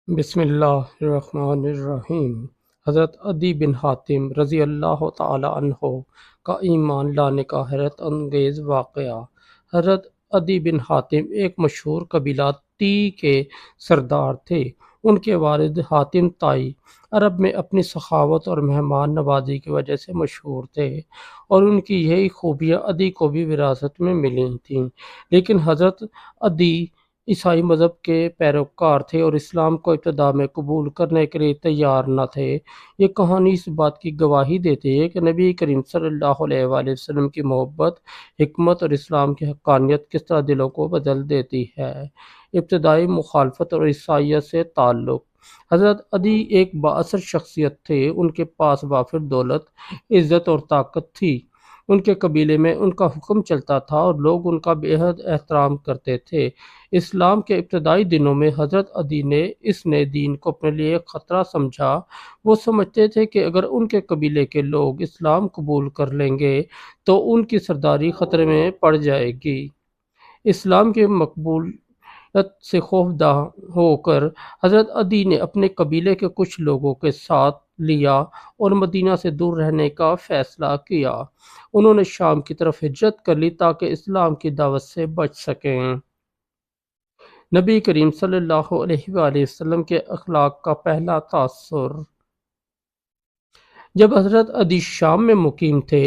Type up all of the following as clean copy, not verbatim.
بسم اللہ الرحمن الرحیم۔ حضرت عدی بن حاتم رضی اللہ تعالی عنہ کا ایمان لانے کا حیرت انگیز واقعہ۔ حضرت عدی بن حاتم ایک مشہور قبیلہ تی کے سردار تھے۔ ان کے والد حاتم طائی عرب میں اپنی سخاوت اور مہمان نوازی کی وجہ سے مشہور تھے، اور ان کی یہی خوبیاں عدی کو بھی وراثت میں ملی تھیں۔ لیکن حضرت عدی عیسائی مذہب کے پیروکار تھے اور اسلام کو ابتدا میں قبول کرنے کے لیے تیار نہ تھے۔ یہ کہانی اس بات کی گواہی دیتی ہے کہ نبی کریم صلی اللہ علیہ وآلہ وسلم کی محبت، حکمت اور اسلام کی حقانیت کس طرح دلوں کو بدل دیتی ہے۔ ابتدائی مخالفت اور عیسائیت سے تعلق۔ حضرت عدی ایک بااثر شخصیت تھے۔ ان کے پاس وافر دولت، عزت اور طاقت تھی۔ ان کے قبیلے میں ان کا حکم چلتا تھا اور لوگ ان کا بے حد احترام کرتے تھے۔ اسلام کے ابتدائی دنوں میں حضرت عدی نے اس نئے دین کو اپنے لیے ایک خطرہ سمجھا۔ وہ سمجھتے تھے کہ اگر ان کے قبیلے کے لوگ اسلام قبول کر لیں گے تو ان کی سرداری خطرے میں پڑ جائے گی۔ اسلام کے مقبولیت سے خوفزدہ ہو کر حضرت عدی نے اپنے قبیلے کے کچھ لوگوں کے ساتھ لیا اور مدینہ سے دور رہنے کا فیصلہ کیا۔ انہوں نے شام کی طرف ہجرت کر لی تاکہ اسلام کی دعوت سے بچ سکیں۔ نبی کریم صلی اللہ علیہ وآلہ وسلم کے اخلاق کا پہلا تاثر۔ جب حضرت عدی شام میں مقیم تھے،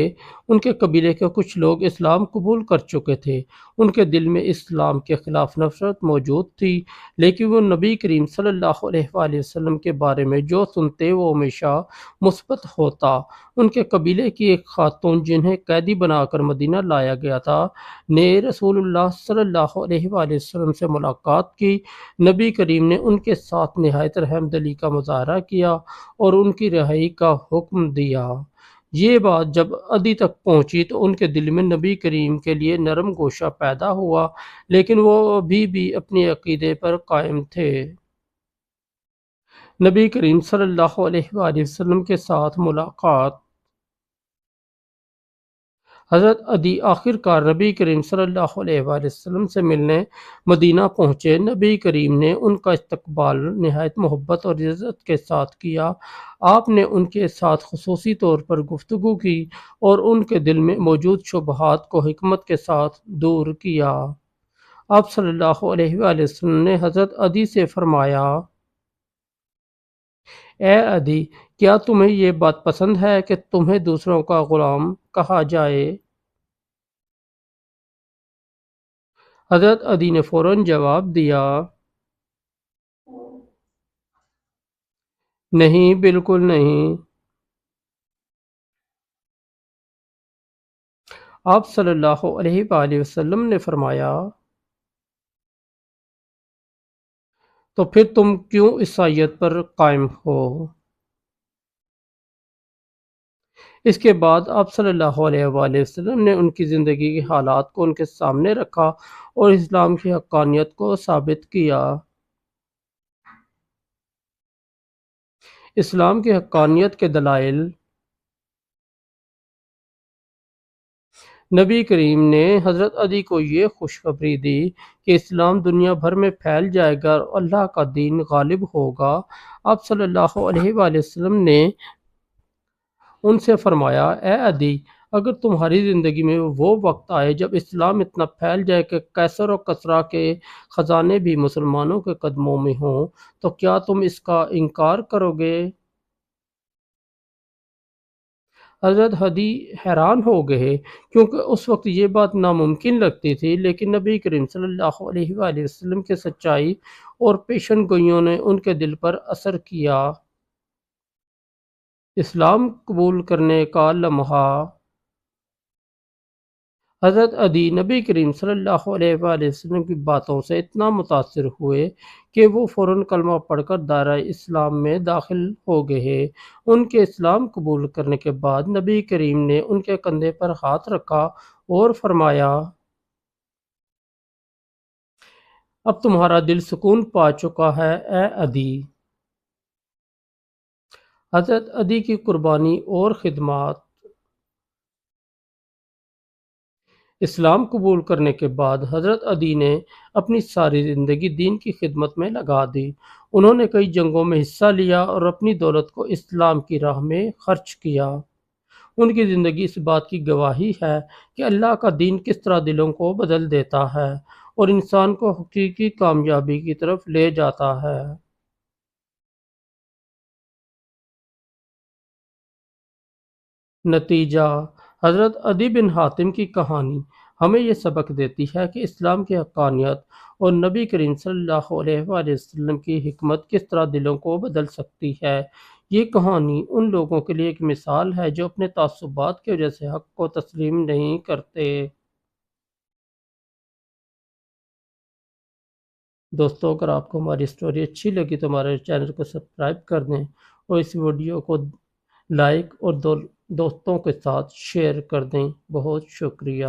ان کے قبیلے کے کچھ لوگ اسلام قبول کر چکے تھے۔ ان کے دل میں اسلام کے خلاف نفرت موجود تھی، لیکن وہ نبی کریم صلی اللہ علیہ وآلہ وسلم کے بارے میں جو سنتے وہ ہمیشہ مثبت ہوتا۔ ان کے قبیلے کی ایک خاتون جنہیں قیدی بنا کر مدینہ لایا گیا تھا، نے رسول اللہ صلی اللہ علیہ وآلہ وسلم سے ملاقات کی۔ نبی کریم نے ان کے ساتھ نہایت رحم دلی کا مظاہرہ کیا اور ان کی رہائی کا حکم دیا۔ یہ بات جب عدی تک پہنچی تو ان کے دل میں نبی کریم کے لیے نرم گوشہ پیدا ہوا، لیکن وہ ابھی بھی اپنے عقیدے پر قائم تھے۔ نبی کریم صلی اللہ علیہ وآلہ وسلم کے ساتھ ملاقات۔ حضرت عدی آخر کار نبی کریم صلی اللہ علیہ وآلہ وسلم سے ملنے مدینہ پہنچے۔ نبی کریم نے ان کا استقبال نہایت محبت اور عزت کے ساتھ کیا۔ آپ نے ان کے ساتھ خصوصی طور پر گفتگو کی اور ان کے دل میں موجود شبہات کو حکمت کے ساتھ دور کیا۔ آپ صلی اللہ علیہ وآلہ وسلم نے حضرت عدی سے فرمایا: اے عدی، کیا تمہیں یہ بات پسند ہے کہ تمہیں دوسروں کا غلام کہا جائے؟ حضرت عدی نے فوراً جواب دیا: نہیں، بالکل نہیں۔ آپ صلی اللہ علیہ وآلہ وسلم نے فرمایا: تو پھر تم کیوں عیسائیت پر قائم ہو؟ اس کے بعد آپ صلی اللہ علیہ وآلہ وسلم نے ان کی زندگی کے حالات کو ان کے سامنے رکھا اور اسلام کی حقانیت کو ثابت کیا۔ اسلام کی حقانیت کے دلائل۔ نبی کریم نے حضرت عدی کو یہ خوشخبری دی کہ اسلام دنیا بھر میں پھیل جائے گا اور اللہ کا دین غالب ہوگا۔ آپ صلی اللہ علیہ وآلہ وسلم نے ان سے فرمایا: اے عدی، اگر تمہاری زندگی میں وہ وقت آئے جب اسلام اتنا پھیل جائے کہ کیسر و کسریٰ کے خزانے بھی مسلمانوں کے قدموں میں ہوں، تو کیا تم اس کا انکار کرو گے؟ حضرت عدی حیران ہو گئے، کیونکہ اس وقت یہ بات ناممکن لگتی تھی، لیکن نبی کریم صلی اللہ علیہ وآلہ وسلم کی سچائی اور پیشن گوئیوں نے ان کے دل پر اثر کیا۔ اسلام قبول کرنے کا لمحہ۔ حضرت عدی نبی کریم صلی اللہ علیہ وآلہ وسلم کی باتوں سے اتنا متاثر ہوئے کہ وہ فوراً کلمہ پڑھ کر دائرہ اسلام میں داخل ہو گئے۔ ان کے اسلام قبول کرنے کے بعد نبی کریم نے ان کے کندھے پر ہاتھ رکھا اور فرمایا: اب تمہارا دل سکون پا چکا ہے، اے عدی۔ حضرت عدی کی قربانی اور خدمات۔ اسلام قبول کرنے کے بعد حضرت عدی نے اپنی ساری زندگی دین کی خدمت میں لگا دی۔ انہوں نے کئی جنگوں میں حصہ لیا اور اپنی دولت کو اسلام کی راہ میں خرچ کیا۔ ان کی زندگی اس بات کی گواہی ہے کہ اللہ کا دین کس طرح دلوں کو بدل دیتا ہے اور انسان کو حقیقی کامیابی کی طرف لے جاتا ہے۔ نتیجہ: حضرت عدی بن حاتم کی کہانی ہمیں یہ سبق دیتی ہے کہ اسلام کی حقانیت اور نبی کریم صلی اللہ علیہ وآلہ وسلم کی حکمت کس طرح دلوں کو بدل سکتی ہے۔ یہ کہانی ان لوگوں کے لیے ایک مثال ہے جو اپنے تعصبات کی وجہ سے حق کو تسلیم نہیں کرتے۔ دوستو، اگر آپ کو ہماری اسٹوری اچھی لگی تو ہمارے چینل کو سبسکرائب کر دیں اور اس ویڈیو کو لائک اور دوستوں کے ساتھ شیئر کر دیں۔ بہت شکریہ۔